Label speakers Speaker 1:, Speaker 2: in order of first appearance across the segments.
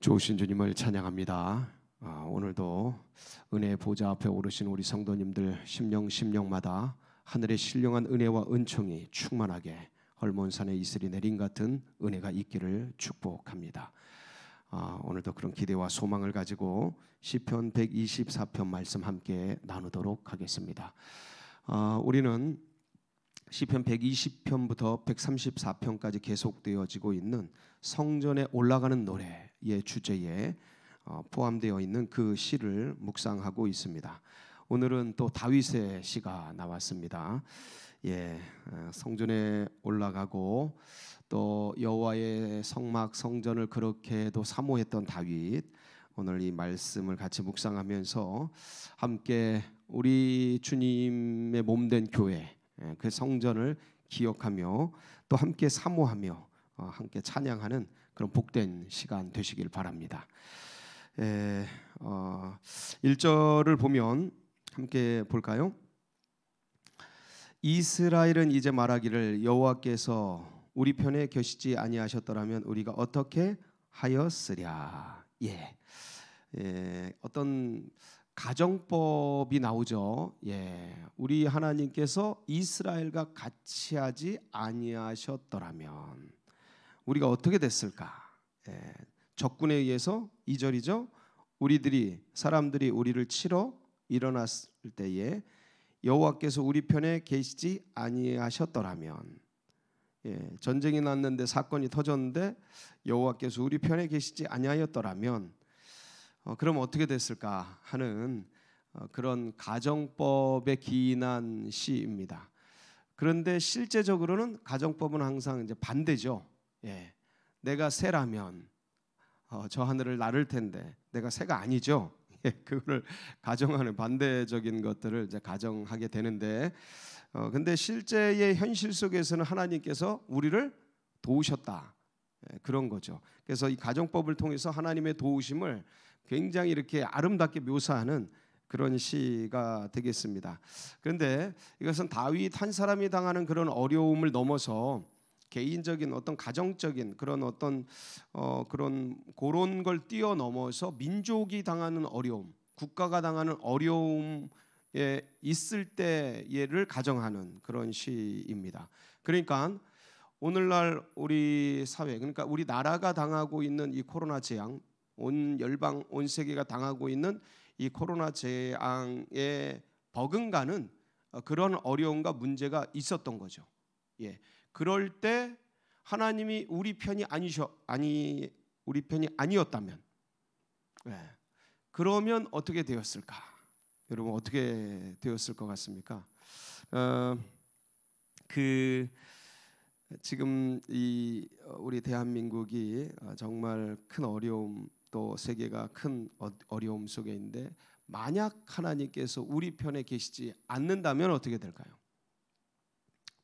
Speaker 1: 좋으신 주님을 찬양합니다. 오늘도 은혜의 보좌 앞에 오르신 우리 성도님들 심령마다 하늘의 신령한 은혜와 은총이 충만하게 헐몬산의 이슬이 내린 같은 은혜가 있기를 축복합니다. 오늘도 그런 기대와 소망을 가지고 시편 124편 말씀 함께 나누도록 하겠습니다. 우리는 시편 120편부터 134편까지 계속되어지고 있는 성전에 올라가는 노래의 주제에 포함되어 있는 그 시를 묵상하고 있습니다. 오늘은 또 다윗의 시가 나왔습니다. 성전에 올라가고 또 여호와의 성막 성전을 그렇게도 사모했던 다윗, 오늘 이 말씀을 같이 묵상하면서 함께 우리 주님의 몸된 교회, 그 성전을 기억하며 또 함께 사모하며 함께 찬양하는 그런 복된 시간 되시길 바랍니다. 1절을 보면 함께 볼까요? 이스라엘은 이제 말하기를 여호와께서 우리 편에 계시지 아니하셨더라면 우리가 어떻게 하였으랴. 어떤 가정법이 나오죠. 우리 하나님께서 이스라엘과 같이 하지 아니하셨더라면 우리가 어떻게 됐을까? 적군에 의해서 2절이죠. 사람들이 우리를 치러 일어났을 때에 여호와께서 우리 편에 계시지 아니하셨더라면, 전쟁이 났는데 사건이 터졌는데 여호와께서 우리 편에 계시지 아니하였더라면 그럼 어떻게 됐을까 하는 그런 가정법에 기인한 시입니다. 그런데 실제적으로는 가정법은 항상 이제 반대죠. 내가 새라면 저 하늘을 나를 텐데 내가 새가 아니죠. 그거를 가정하는 반대적인 것들을 이제 가정하게 되는데, 근데 실제의 현실 속에서는 하나님께서 우리를 도우셨다, 그런 거죠. 그래서 이 가정법을 통해서 하나님의 도우심을 굉장히 이렇게 아름답게 묘사하는 그런 시가 되겠습니다. 그런데 이것은 다윗 한 사람이 당하는 그런 어려움을 넘어서 개인적인 어떤 가정적인 그런 어떤 그런 걸 뛰어넘어서 민족이 당하는 어려움, 국가가 당하는 어려움에 있을 때를 가정하는 그런 시입니다. 그러니까 오늘날 우리 사회, 그러니까 우리 나라가 당하고 있는 이 코로나 재앙, 온 열방 온 세계가 당하고 있는 이 코로나 재앙에 버금가는 그런 어려움과 문제가 있었던 거죠. 그럴 때 하나님이 우리 편이 아니었다면, 그러면 어떻게 되었을까? 여러분 어떻게 되었을 것 같습니까? 지금 우리 대한민국이 정말 큰 어려움, 또 세계가 큰 어려움 속에 있는데, 만약 하나님께서 우리 편에 계시지 않는다면 어떻게 될까요?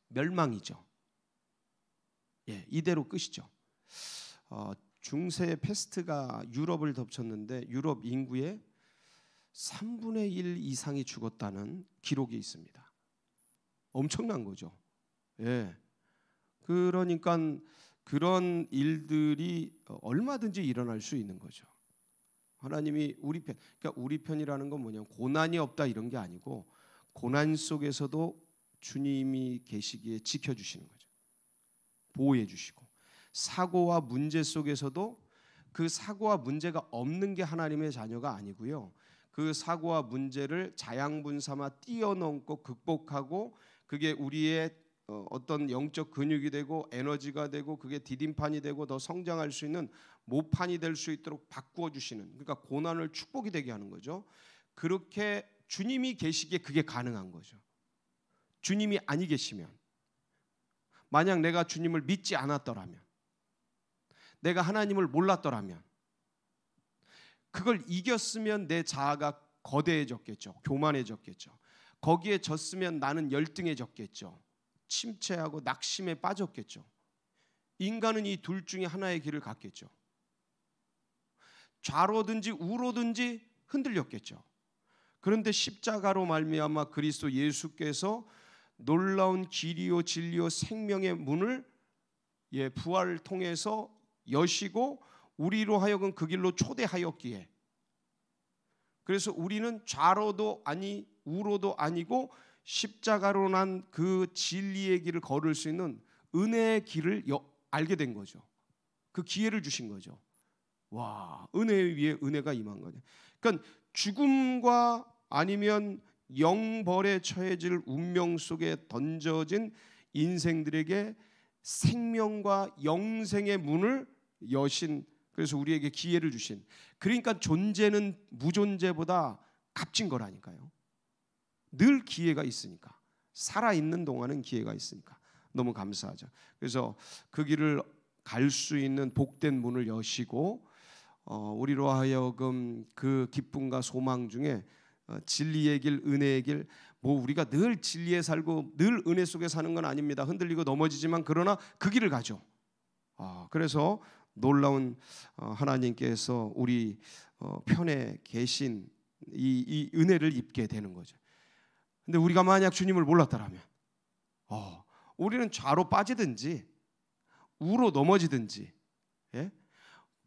Speaker 1: 멸망이죠. 이대로 끝이죠. 중세 패스트가 유럽을 덮쳤는데 유럽 인구의 3분의 1 이상이 죽었다는 기록이 있습니다. 엄청난 거죠. 그러니까 그런 일들이 얼마든지 일어날 수 있는 거죠. 하나님이 우리 편, 그러니까 우리 편이라는 건 뭐냐면 고난이 없다 이런 게 아니고, 고난 속에서도 주님이 계시기에 지켜주시는 거죠. 보호해 주시고, 사고와 문제 속에서도 그 사고와 문제가 없는 게 하나님의 자녀가 아니고요, 그 사고와 문제를 자양분 삼아 뛰어넘고 극복하고, 그게 우리의 어떤 영적 근육이 되고 에너지가 되고, 그게 디딤판이 되고 더 성장할 수 있는 모판이 될 수 있도록 바꾸어 주시는, 그러니까 고난을 축복이 되게 하는 거죠. 그렇게 주님이 계시기에 그게 가능한 거죠. 주님이 아니 계시면, 만약 내가 주님을 믿지 않았더라면, 내가 하나님을 몰랐더라면, 그걸 이겼으면 내 자아가 거대해졌겠죠. 교만해졌겠죠. 거기에 졌으면 나는 열등해졌겠죠. 침체하고 낙심에 빠졌겠죠. 인간은 이 둘 중에 하나의 길을 갔겠죠. 좌로든지 우로든지 흔들렸겠죠. 그런데 십자가로 말미암아 그리스도 예수께서 놀라운 길이요 진리요 생명의 문을 부활을 통해서 여시고 우리로 하여금 그 길로 초대하였기에, 그래서 우리는 좌로도 아니 우로도 아니고 십자가로 난 그 진리의 길을 걸을 수 있는 은혜의 길을 알게 된 거죠. 그 기회를 주신 거죠. 와, 은혜 위에 은혜가 임한 거죠. 그러니까 죽음과 아니면 영벌에 처해질 운명 속에 던져진 인생들에게 생명과 영생의 문을 여신, 그래서 우리에게 기회를 주신, 그러니까 존재는 무존재보다 값진 거라니까요. 늘 기회가 있으니까, 살아있는 동안은 기회가 있으니까 너무 감사하죠. 그래서 그 길을 갈 수 있는 복된 문을 여시고 우리로 하여금 그 기쁨과 소망 중에 진리의 길, 은혜의 길, 뭐 우리가 늘 진리에 살고 늘 은혜 속에 사는 건 아닙니다. 흔들리고 넘어지지만 그러나 그 길을 가죠. 그래서 놀라운 하나님께서 우리 편에 계신 이 은혜를 입게 되는 거죠. 근데 우리가 만약 주님을 몰랐다라면 우리는 좌로 빠지든지 우로 넘어지든지, 예?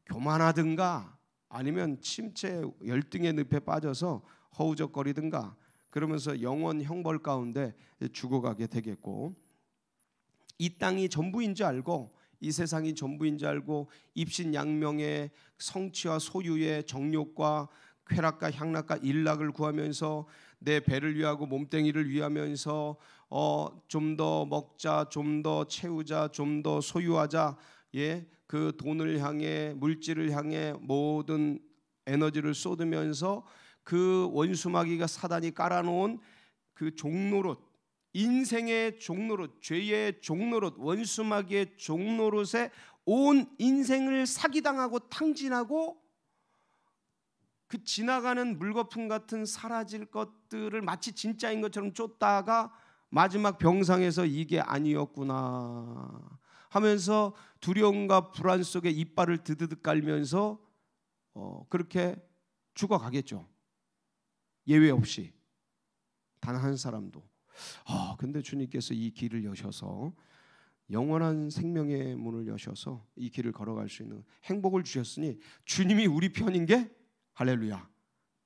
Speaker 1: 교만하든가 아니면 침체 열등의 늪에 빠져서 허우적거리든가 그러면서 영원 형벌 가운데 죽어가게 되겠고, 이 땅이 전부인 줄 알고, 이 세상이 전부인 줄 알고 입신양명의 성취와 소유의 정욕과 쾌락과 향락과 일락을 구하면서 내 배를 위하고 몸뚱이를 위하면서 좀 더 먹자, 좀 더 채우자, 좀 더 소유하자, 예, 그 돈을 향해, 물질을 향해 모든 에너지를 쏟으면서 그 원수마귀가 사단이 깔아놓은 그 종노릇, 인생의 종노릇, 죄의 종노릇, 원수마귀의 종노릇에 온 인생을 사기당하고 탕진하고 그 지나가는 물거품 같은 사라질 것들을 마치 진짜인 것처럼 쫓다가 마지막 병상에서 이게 아니었구나 하면서 두려움과 불안 속에 이빨을 드드득 깔면서 그렇게 죽어가겠죠. 예외 없이 단 한 사람도. 근데 주님께서 이 길을 여셔서 영원한 생명의 문을 여셔서 이 길을 걸어갈 수 있는 행복을 주셨으니 주님이 우리 편인 게 할렐루야,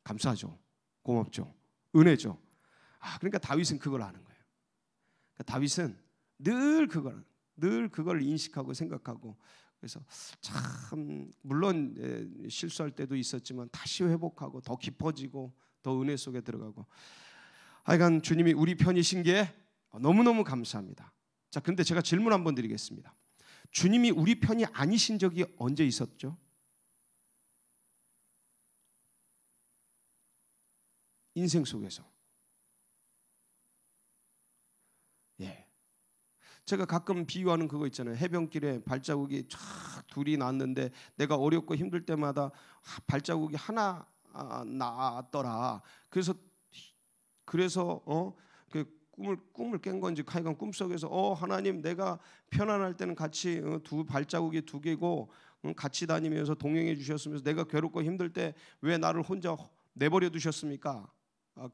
Speaker 1: 감사하죠. 고맙죠. 은혜죠. 그러니까 다윗은 그걸 아는 거예요. 그러니까 다윗은 늘 그걸 인식하고 생각하고, 그래서 참 물론 실수할 때도 있었지만 다시 회복하고 더 깊어지고 더 은혜 속에 들어가고, 하여간 주님이 우리 편이신 게 너무너무 감사합니다. 자, 근데 제가 질문 한번 드리겠습니다. 주님이 우리 편이 아니신 적이 언제 있었죠? 인생 속에서. 예. 제가 가끔 비유하는 그거 있잖아요. 해변길에 발자국이 쫙 둘이 났는데 내가 어렵고 힘들 때마다 발자국이 하나 났더라. 그래서 그 꿈을 깬 건지 하여간 꿈속에서 하나님, 내가 편안할 때는 같이 두 발자국이 두 개고 같이 다니면서 동행해 주셨으면서 내가 괴롭고 힘들 때 왜 나를 혼자 내버려 두셨습니까?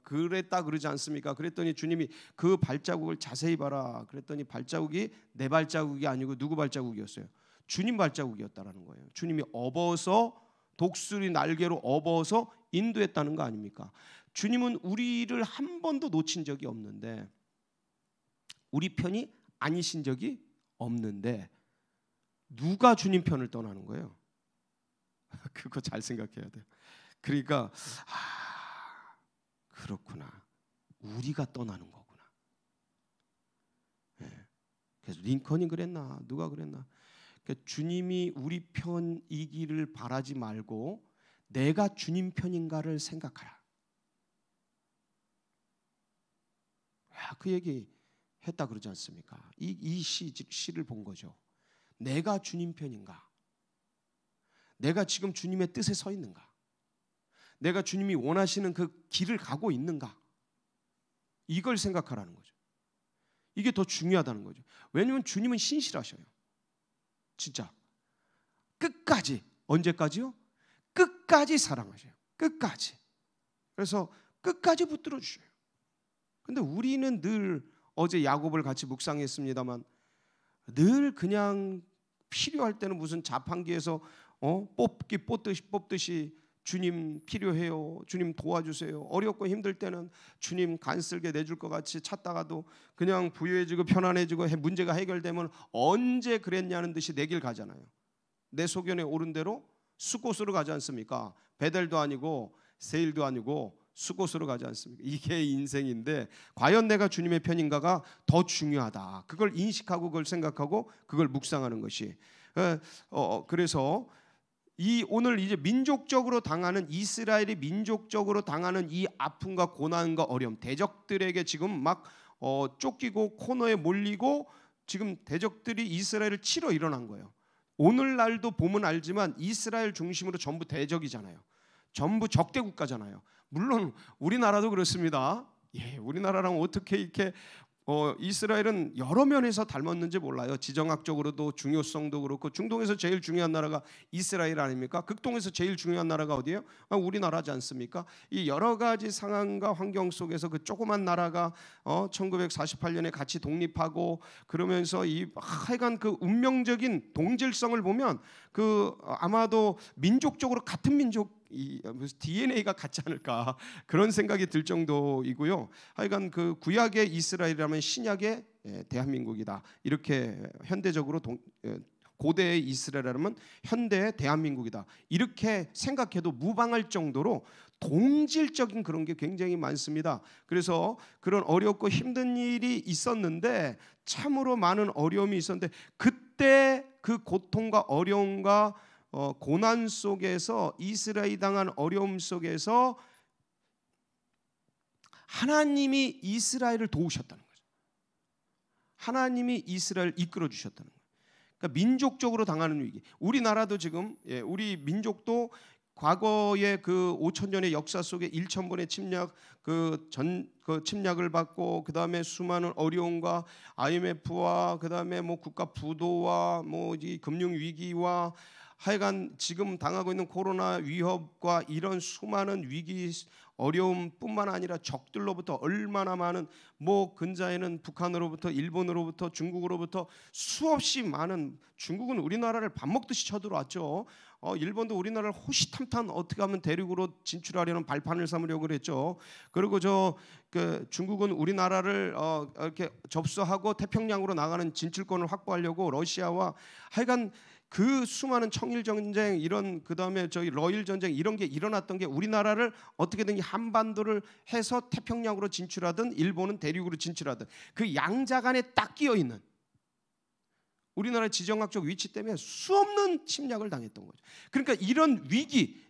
Speaker 1: 그랬다 그러지 않습니까? 그랬더니 주님이 그 발자국을 자세히 봐라. 그랬더니 발자국이 내 발자국이 아니고 누구 발자국이었어요? 주님 발자국이었다라는 거예요. 주님이 업어서 독수리 날개로 업어서 인도했다는 거 아닙니까? 주님은 우리를 한 번도 놓친 적이 없는데, 우리 편이 아니신 적이 없는데 누가 주님 편을 떠나는 거예요? 그거 잘 생각해야 돼요. 그러니까 그렇구나, 우리가 떠나는 거구나. 네. 그래서 링컨이 그랬나 누가 그랬나, 그러니까 주님이 우리 편이기를 바라지 말고 내가 주님 편인가를 생각하라. 그 얘기 했다 그러지 않습니까? 이 시를 본 거죠. 내가 주님 편인가? 내가 지금 주님의 뜻에 서 있는가? 내가 주님이 원하시는 그 길을 가고 있는가? 이걸 생각하라는 거죠. 이게 더 중요하다는 거죠. 왜냐하면 주님은 신실하셔요. 진짜 끝까지. 언제까지요? 끝까지 사랑하셔요. 끝까지. 그래서 끝까지 붙들어 주셔요. 근데 우리는 늘, 어제 야곱을 같이 묵상했습니다만, 늘 그냥 필요할 때는 무슨 자판기에서 뽑듯이 주님 필요해요. 주님 도와주세요. 어렵고 힘들 때는 주님 간쓸게 내줄 것 같이 찾다가도 그냥 부유해지고 편안해지고 문제가 해결되면 언제 그랬냐는 듯이 내 길 가잖아요. 내 소견에 오른 대로 숫곳으로 가지 않습니까? 베델도 아니고 세일도 아니고 숫곳으로 가지 않습니까? 이게 인생인데 과연 내가 주님의 편인가가 더 중요하다. 그걸 인식하고 그걸 생각하고 그걸 묵상하는 것이 그래서 이 오늘 이제 민족적으로 당하는 이스라엘이 민족적으로 당하는 이 아픔과 고난과 어려움, 대적들에게 지금 막 쫓기고 코너에 몰리고 지금 대적들이 이스라엘을 치러 일어난 거예요. 오늘날도 보면 알지만 이스라엘 중심으로 전부 대적이잖아요. 전부 적대 국가잖아요. 물론 우리나라도 그렇습니다. 예, 우리나라랑 어떻게 이렇게 이스라엘은 여러 면에서 닮았는지 몰라요. 지정학적으로도 중요성도 그렇고 중동에서 제일 중요한 나라가 이스라엘 아닙니까? 극동에서 제일 중요한 나라가 어디예요? 우리나라지 않습니까? 이 여러 가지 상황과 환경 속에서 그 조그만 나라가 1948년에 같이 독립하고 그러면서 이 하여간 그 운명적인 동질성을 보면 그 아마도 민족적으로 같은 민족 DNA가 같지 않을까 그런 생각이 들 정도이고요. 하여간 그 구약의 이스라엘이라면 신약의 대한민국이다. 이렇게 현대적으로 고대의 이스라엘이라면 현대의 대한민국이다. 이렇게 생각해도 무방할 정도로 동질적인 그런 게 굉장히 많습니다. 그래서 그런 어렵고 힘든 일이 있었는데 참으로 많은 어려움이 있었는데 그때 그 고통과 어려움과 고난 속에서 이스라엘이 당한 어려움 속에서 하나님이 이스라엘을 도우셨다는 거죠. 하나님이 이스라엘을 이끌어 주셨다는 거예요. 그러니까 민족적으로 당하는 위기. 우리나라도 지금 우리 민족도 과거의 그 5,000년의 역사 속에 1,000번의 침략 그 침략을 받고 그 다음에 수많은 어려움과 IMF와 그 다음에 뭐 국가 부도와 뭐 이 금융 위기와 하여간 지금 당하고 있는 코로나 위협과 이런 수많은 위기 어려움뿐만 아니라 적들로부터 얼마나 많은 뭐 근자에는 북한으로부터 일본으로부터 중국으로부터 수없이 많은 중국은 우리나라를 밥 먹듯이 쳐들어왔죠. 일본도 우리나라를 호시탐탐 어떻게 하면 대륙으로 진출하려는 발판을 삼으려고 그랬죠. 그리고 중국은 우리나라를 이렇게 접수하고 태평양으로 나가는 진출권을 확보하려고 러시아와 하여간 그 수많은 청일 전쟁 이런 그다음에 저희 러일 전쟁 이런 게 일어났던 게 우리나라를 어떻게든 한반도를 해서 태평양으로 진출하든 일본은 대륙으로 진출하든 그 양자간에 딱 끼어 있는 우리나라의 지정학적 위치 때문에 수없는 침략을 당했던 거죠. 그러니까 이런 위기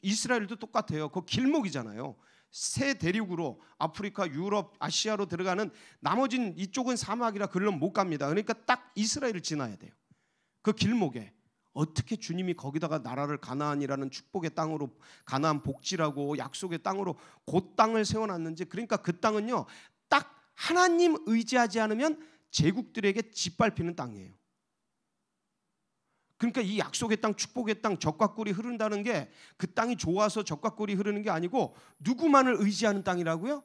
Speaker 1: 이스라엘도 똑같아요. 그 길목이잖아요. 새 대륙으로 아프리카, 유럽, 아시아로 들어가는 나머진 이쪽은 사막이라 그러면 못 갑니다. 그러니까 딱 이스라엘을 지나야 돼요. 그 길목에 어떻게 주님이 거기다가 나라를 가나안이라는 축복의 땅으로 가나안 복지라고 약속의 땅으로 그 땅을 세워놨는지 그러니까 그 땅은요 딱 하나님 의지하지 않으면 제국들에게 짓밟히는 땅이에요. 그러니까 이 약속의 땅 축복의 땅 젖과 꿀이 흐른다는 게 그 땅이 좋아서 젖과 꿀이 흐르는 게 아니고 누구만을 의지하는 땅이라고요?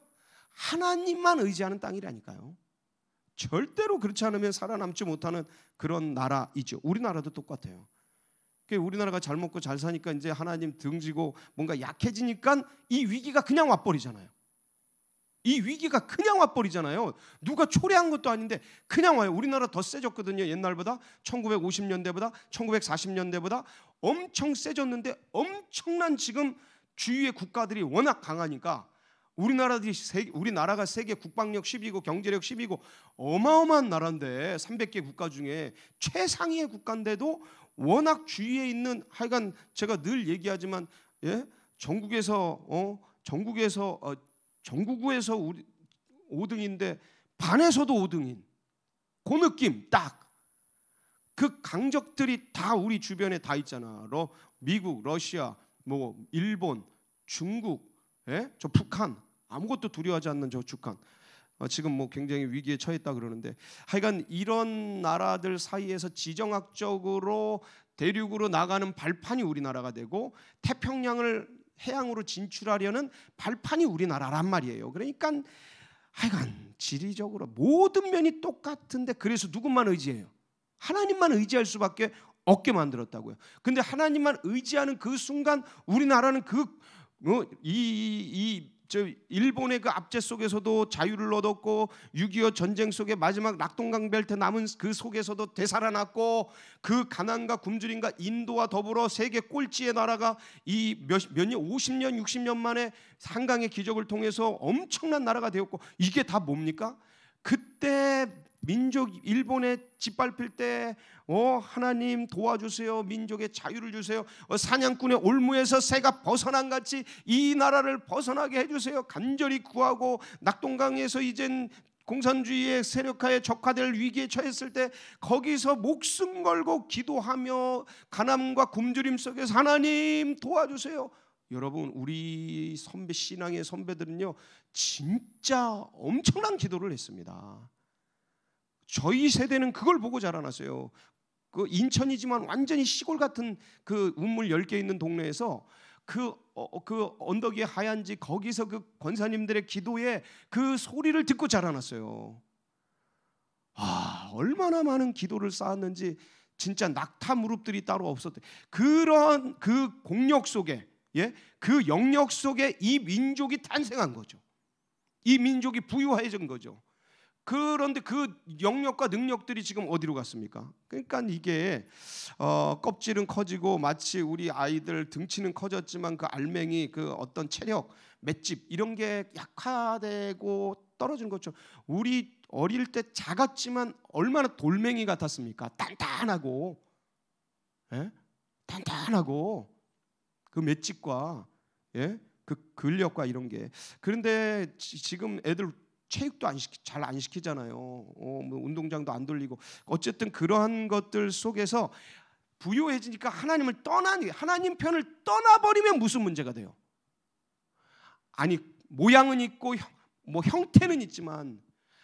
Speaker 1: 하나님만 의지하는 땅이라니까요. 절대로 그렇지 않으면 살아남지 못하는 그런 나라이죠. 우리나라도 똑같아요. 우리나라가 잘 먹고 잘 사니까 이제 하나님 등지고 뭔가 약해지니까 이 위기가 그냥 와버리잖아요. 이 위기가 그냥 와버리잖아요. 누가 초래한 것도 아닌데 그냥 와요. 우리나라 더 세졌거든요. 옛날보다 1950년대보다 1940년대보다 엄청 세졌는데 엄청난 지금 주위의 국가들이 워낙 강하니까 우리나라가 세계 국방력 10위고 경제력 10위고 어마어마한 나라인데 300개 국가 중에 최상위의 국가인데도 워낙 주위에 있는 하여간 제가 늘 얘기하지만 전국에서 우리 5등인데 반에서도 5등인 그 느낌 딱 그 강적들이 다 우리 주변에 다 있잖아. 미국, 러시아, 뭐 일본, 중국, 저 북한 아무것도 두려워하지 않는 저 북한 지금 뭐 굉장히 위기에 처했다 그러는데 하여간 이런 나라들 사이에서 지정학적으로 대륙으로 나가는 발판이 우리나라가 되고 태평양을 해양으로 진출하려는 발판이 우리나라란 말이에요. 그러니까 하여간 지리적으로 모든 면이 똑같은데 그래서 누구만 의지해요? 하나님만 의지할 수밖에 얻게 만들었다고요. 근데 하나님만 의지하는 그 순간 우리나라는 일본의 그 압제 속에서도 자유를 얻었고 6.25 전쟁 속에 마지막 낙동강벨트 남은 그 속에서도 되살아났고 그 가난과 굶주림과 인도와 더불어 세계 꼴찌의 나라가 이 몇 년 50년 60년 만에 한강의 기적을 통해서 엄청난 나라가 되었고 이게 다 뭡니까? 그때 민족 일본에 짓밟힐 때 하나님 도와주세요. 민족의 자유를 주세요. 사냥꾼의 올무에서 새가 벗어난 같이 이 나라를 벗어나게 해주세요. 간절히 구하고 낙동강에서 이젠 공산주의의 세력화에 적화될 위기에 처했을 때 거기서 목숨 걸고 기도하며 가난과 굶주림 속에서 하나님 도와주세요. 여러분 우리 선배 신앙의 선배들은요 진짜 엄청난 기도를 했습니다. 저희 세대는 그걸 보고 자라났어요. 그 인천이지만 완전히 시골 같은 그 우물 10개 있는 동네에서 그 언덕 위에 하얀 집 거기서 그 권사님들의 기도에 그 소리를 듣고 자라났어요. 얼마나 많은 기도를 쌓았는지 진짜 낙타 무릎들이 따로 없었대. 그런 그 공력 속에 그 영역 속에 이 민족이 탄생한 거죠. 이 민족이 부유해진 거죠. 그런데 그 영역과 능력들이 지금 어디로 갔습니까? 그러니까 이게 껍질은 커지고 마치 우리 아이들 등치는 커졌지만 그 알맹이 그 어떤 체력, 맷집 이런 게 약화되고 떨어지는 것처럼 우리 어릴 때 작았지만 얼마나 돌멩이 같았습니까? 단단하고 단단하고 그 맷집과 그 근력과 이런 게. 그런데 지금 애들 체육도 잘 안 시키잖아요. 뭐 운동장도 안 돌리고 어쨌든 그러한 것들 속에서 부유해지니까 하나님 편을 떠나버리면 무슨 문제가 돼요? 아니 모양은 있고 뭐 형태는 있지만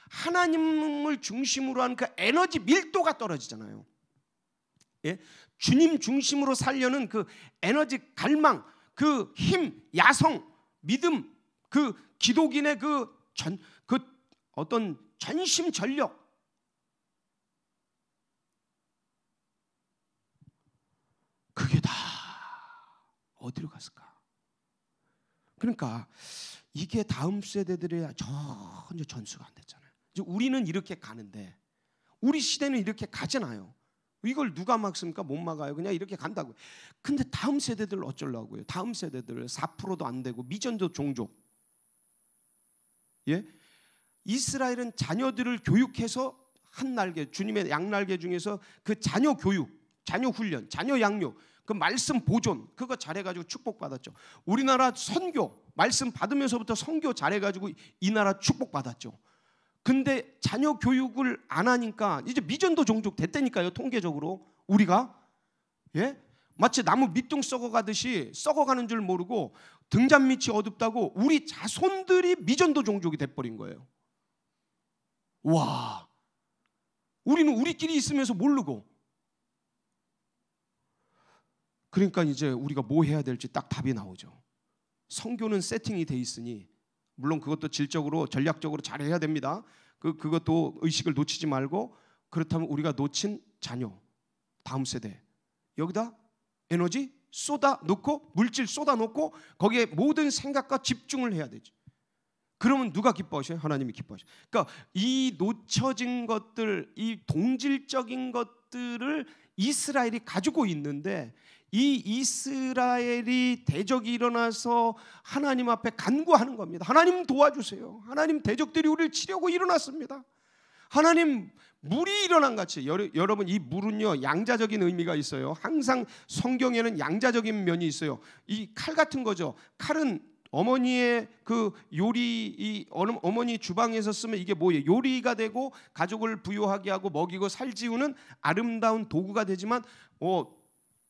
Speaker 1: 하나님을 중심으로 하는 그 에너지 밀도가 떨어지잖아요. 주님 중심으로 살려는 그 에너지 갈망, 그 힘, 야성, 믿음, 그 기독인의 그 어떤 전심 전력, 그게 다 어디로 갔을까? 그러니까 이게 다음 세대들의 전혀 전수가 안 됐잖아요. 이제 우리는 이렇게 가는데 우리 시대는 이렇게 가잖아요. 이걸 누가 막습니까? 못 막아요. 그냥 이렇게 간다고요. 근데 다음 세대들 어쩌려고요? 다음 세대들 4%도 안 되고 미전도 종족. 이스라엘은 자녀들을 교육해서 한 날개, 주님의 양날개 중에서 그 자녀 교육, 자녀 훈련, 자녀 양육, 그 말씀 보존 그거 잘해가지고 축복받았죠. 우리나라 선교, 말씀 받으면서부터 선교 잘해가지고 이 나라 축복받았죠. 근데 자녀 교육을 안 하니까 이제 미전도 종족 됐다니까요. 통계적으로 우리가 마치 나무 밑둥 썩어가듯이 썩어가는 줄 모르고 등잔밑이 어둡다고 우리 자손들이 미전도 종족이 돼버린 거예요. 와, 우리는 우리끼리 있으면서 모르고. 그러니까 이제 우리가 뭐 해야 될지 딱 답이 나오죠. 선교는 세팅이 돼 있으니 물론 그것도 질적으로 전략적으로 잘해야 됩니다. 그것도 의식을 놓치지 말고 그렇다면 우리가 놓친 자녀, 다음 세대 여기다 에너지 쏟아 놓고 물질 쏟아 놓고 거기에 모든 생각과 집중을 해야 되죠. 그러면 누가 기뻐하셔요? 하나님이 기뻐하셔요. 그러니까 이 놓쳐진 것들, 이 동질적인 것들을 이스라엘이 가지고 있는데 이 이스라엘이 대적이 일어나서 하나님 앞에 간구하는 겁니다. 하나님 도와주세요. 하나님 대적들이 우리를 치려고 일어났습니다. 하나님 물이 일어난 같이. 여러분 이 물은요 양자적인 의미가 있어요. 항상 성경에는 양자적인 면이 있어요. 이 칼 같은 거죠. 칼은 어머니의 그 요리, 어머니 주방에서 쓰면 이게 뭐예요? 요리가 되고 가족을 부유하게 하고 먹이고 살지우는 아름다운 도구가 되지만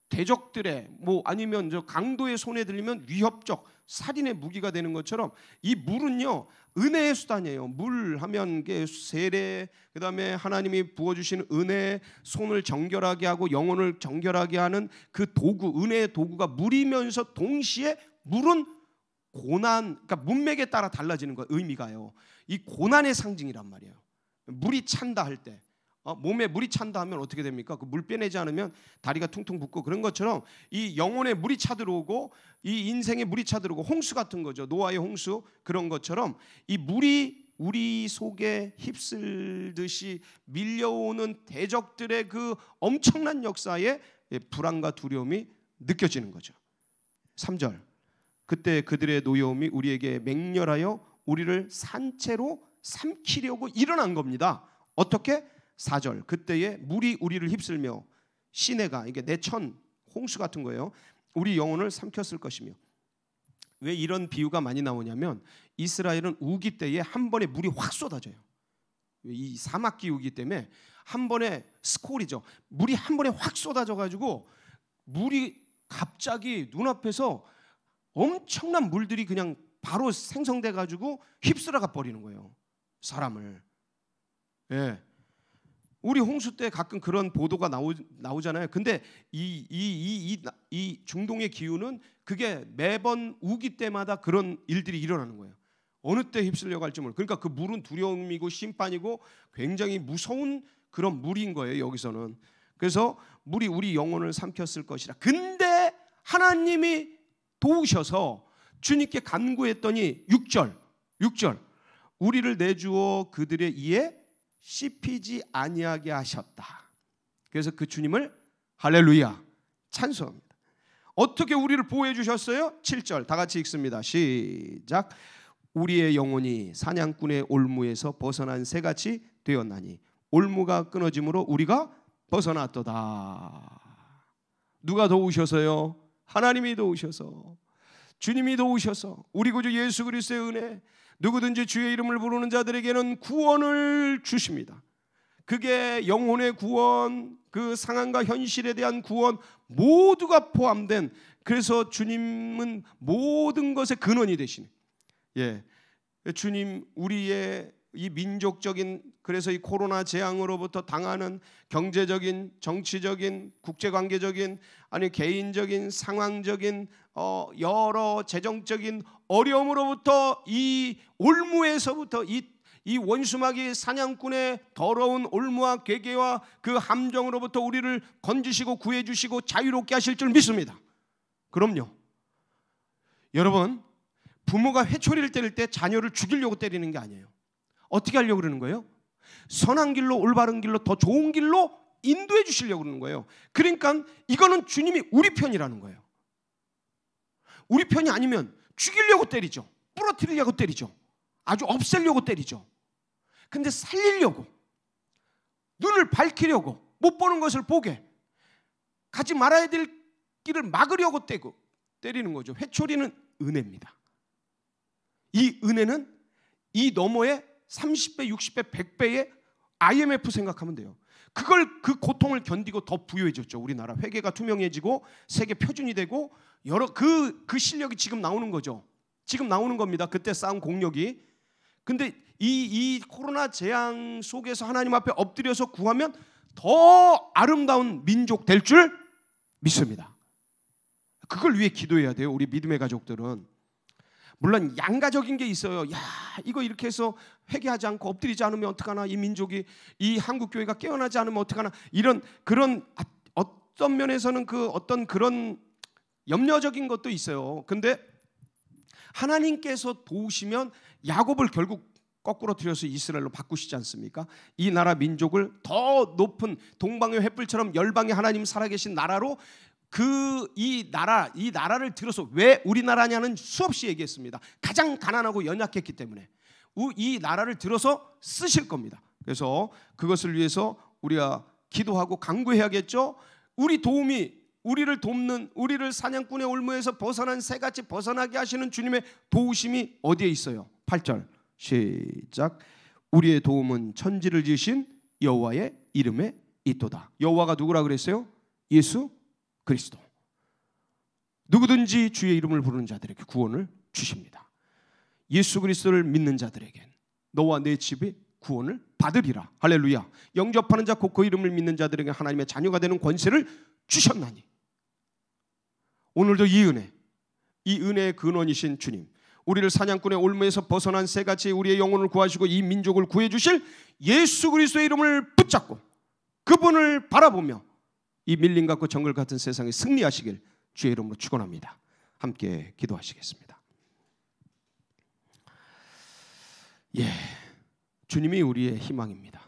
Speaker 1: 대적들의 아니면 저 강도의 손에 들리면 위협적 살인의 무기가 되는 것처럼 이 물은요 은혜의 수단이에요. 물 하면 세례, 그다음에 하나님이 부어주신 은혜, 손을 정결하게 하고 영혼을 정결하게 하는 그 도구, 은혜의 도구가 물이면서 동시에 물은 고난, 그러니까 문맥에 따라 달라지는 거 의미가요. 이 고난의 상징이란 말이에요. 물이 찬다 할 때 몸에 물이 찬다 하면 어떻게 됩니까? 그 물 빼내지 않으면 다리가 퉁퉁 붓고, 그런 것처럼 이 영혼에 물이 차들어오고 이 인생에 물이 차들어오고, 홍수 같은 거죠. 노아의 홍수, 그런 것처럼 이 물이 우리 속에 휩쓸듯이 밀려오는 대적들의 그 엄청난 역사에 불안과 두려움이 느껴지는 거죠. 3절, 그때 그들의 노여움이 우리에게 맹렬하여 우리를 산채로 삼키려고 일어난 겁니다. 어떻게? 4절, 그때에 물이 우리를 휩쓸며 시내가, 이게 내천, 홍수 같은 거예요, 우리 영혼을 삼켰을 것이며. 왜 이런 비유가 많이 나오냐면, 이스라엘은 우기 때에 한 번에 물이 확 쏟아져요. 이 사막 기후이기 때문에 한 번에 스콜이죠. 물이 한 번에 확 쏟아져 가지고 물이 갑자기 눈앞에서 엄청난 물들이 그냥 바로 생성돼 가지고 휩쓸어가 버리는 거예요, 사람을. 예. 우리 홍수 때 가끔 그런 보도가 나오잖아요. 근데 이 중동의 기후는 그게 매번 우기 때마다 그런 일들이 일어나는 거예요. 어느 때 휩쓸려 갈지 모르고. 그러니까 그 물은 두려움이고 심판이고 굉장히 무서운 그런 물인 거예요, 여기서는. 그래서 물이 우리 영혼을 삼켰을 것이라. 근데 하나님이 도우셔서 주님께 간구했더니 6절, 우리를 내주어 그들의 이에 씹히지 아니하게 하셨다. 그래서 그 주님을 할렐루야 찬송합니다. 어떻게 우리를 보호해 주셨어요? 7절 다 같이 읽습니다. 시작. 우리의 영혼이 사냥꾼의 올무에서 벗어난 새같이 되었나니 올무가 끊어짐으로 우리가 벗어났도다. 누가 도우셔서요? 하나님이 도우셔서, 주님이 도우셔서, 우리 구주 예수 그리스도의 은혜, 누구든지 주의 이름을 부르는 자들에게는 구원을 주십니다. 그게 영혼의 구원, 그 상황과 현실에 대한 구원, 모두가 포함된, 그래서 주님은 모든 것의 근원이 되시는, 주님, 우리의 이 민족적인, 그래서 이 코로나 재앙으로부터 당하는 경제적인, 정치적인, 국제관계적인, 아니 개인적인, 상황적인 여러 재정적인 어려움으로부터, 이 올무에서부터, 이 원수마귀 사냥꾼의 더러운 올무와 괴계와 그 함정으로부터 우리를 건지시고 구해주시고 자유롭게 하실 줄 믿습니다. 그럼요. 여러분, 부모가 회초리를 때릴 때 자녀를 죽이려고 때리는 게 아니에요. 어떻게 하려고 그러는 거예요? 선한 길로, 올바른 길로, 더 좋은 길로 인도해 주시려고 그러는 거예요. 그러니까 이거는 주님이 우리 편이라는 거예요. 우리 편이 아니면 죽이려고 때리죠. 부러뜨리려고 때리죠. 아주 없애려고 때리죠. 근데 살리려고, 눈을 밝히려고, 못 보는 것을 보게, 가지 말아야 될 길을 막으려고 때리는 거죠. 회초리는 은혜입니다. 이 은혜는 이 너머에 30배, 60배, 100배의 IMF 생각하면 돼요. 그 고통을 견디고 더 부유해졌죠. 우리나라 회계가 투명해지고 세계 표준이 되고 여러 그 실력이 지금 나오는 거죠. 지금 나오는 겁니다. 그때 쌓은 공력이. 근데 이 코로나 재앙 속에서 하나님 앞에 엎드려서 구하면 더 아름다운 민족 될 줄 믿습니다. 그걸 위해 기도해야 돼요. 우리 믿음의 가족들은. 물론 양가적인 게 있어요. 야, 이거 이렇게 해서 회개하지 않고 엎드리지 않으면 어떡하나, 이 민족이, 이 한국교회가 깨어나지 않으면 어떡하나, 이런 그런 어떤 면에서는 그 어떤 그런 염려적인 것도 있어요. 근데 하나님께서 도우시면 야곱을 결국 거꾸로 들여서 이스라엘로 바꾸시지 않습니까? 이 나라 민족을 더 높은 동방의 횃불처럼 열방의 하나님 살아계신 나라로, 이 나라를 들어서, 왜 우리나라냐는 수없이 얘기했습니다. 가장 가난하고 연약했기 때문에 이 나라를 들어서 쓰실 겁니다. 그래서 그것을 위해서 우리가 기도하고 간구해야겠죠. 우리를 돕는, 우리를 사냥꾼의 올무에서 벗어난 새같이 벗어나게 하시는 주님의 도우심이 어디에 있어요? 8절 시작. 우리의 도움은 천지를 지으신 여호와의 이름에 있도다. 여호와가 누구라 그랬어요? 예수 그리스도. 누구든지 주의 이름을 부르는 자들에게 구원을 주십니다. 예수 그리스도를 믿는 자들에겐 너와 내 집이 구원을 받으리라. 할렐루야. 영접하는 자 곧 그 이름을 믿는 자들에게 하나님의 자녀가 되는 권세를 주셨나니. 오늘도 이 은혜의 근원이신 주님, 우리를 사냥꾼의 올무에서 벗어난 새같이 우리의 영혼을 구하시고 이 민족을 구해주실 예수 그리스도의 이름을 붙잡고 그분을 바라보며 이 밀림 같고 정글 같은 세상에 승리하시길 주의 이름으로 축원합니다. 함께 기도하시겠습니다. 예, 주님이 우리의 희망입니다.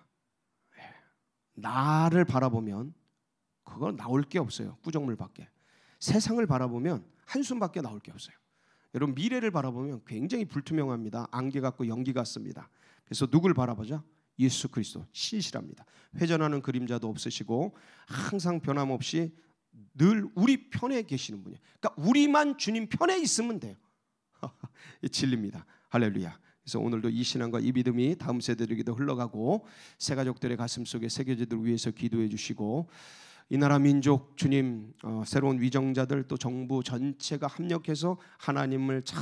Speaker 1: 나를 바라보면 그건 나올 게 없어요. 구정물밖에. 세상을 바라보면 한숨밖에 나올 게 없어요. 여러분, 미래를 바라보면 굉장히 불투명합니다. 안개 같고 연기 같습니다. 그래서 누굴 바라보자? 예수 그리스도, 신실합니다. 회전하는 그림자도 없으시고 항상 변함없이 늘 우리 편에 계시는 분이에요. 그러니까 우리만 주님 편에 있으면 돼요. 이 진리입니다. 할렐루야. 그래서 오늘도 이 신앙과 이 믿음이 다음 세대들에게도 흘러가고 새 가족들의 가슴 속에 새겨지도록 위해서 기도해 주시고, 이 나라 민족 주님, 새로운 위정자들 또 정부 전체가 합력해서 하나님을 잘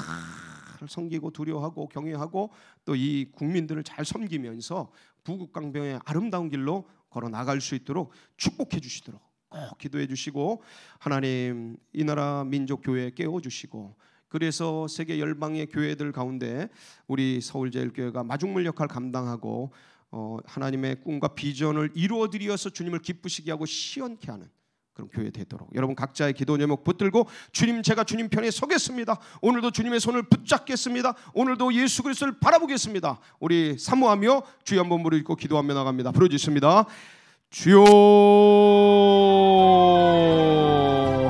Speaker 1: 섬기고 두려워하고 경외하고 또 이 국민들을 잘 섬기면서 부국강병의 아름다운 길로 걸어 나갈 수 있도록 축복해 주시도록 꼭 기도해 주시고, 하나님 이 나라 민족 교회 깨워 주시고, 그래서 세계 열방의 교회들 가운데 우리 서울제일교회가 마중물 역할 감당하고 하나님의 꿈과 비전을 이루어드려서 주님을 기쁘시게 하고 시원케 하는 그런 교회 되도록 여러분 각자의 기도 제목 붙들고, 주님 제가 주님 편에 서겠습니다. 오늘도 주님의 손을 붙잡겠습니다. 오늘도 예수 그리스도를 바라보겠습니다. 우리 사모하며 주여 한번 무릎 꿇고 기도하며 나갑니다. 부르짖습니다. 주여,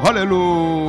Speaker 1: 할렐루야.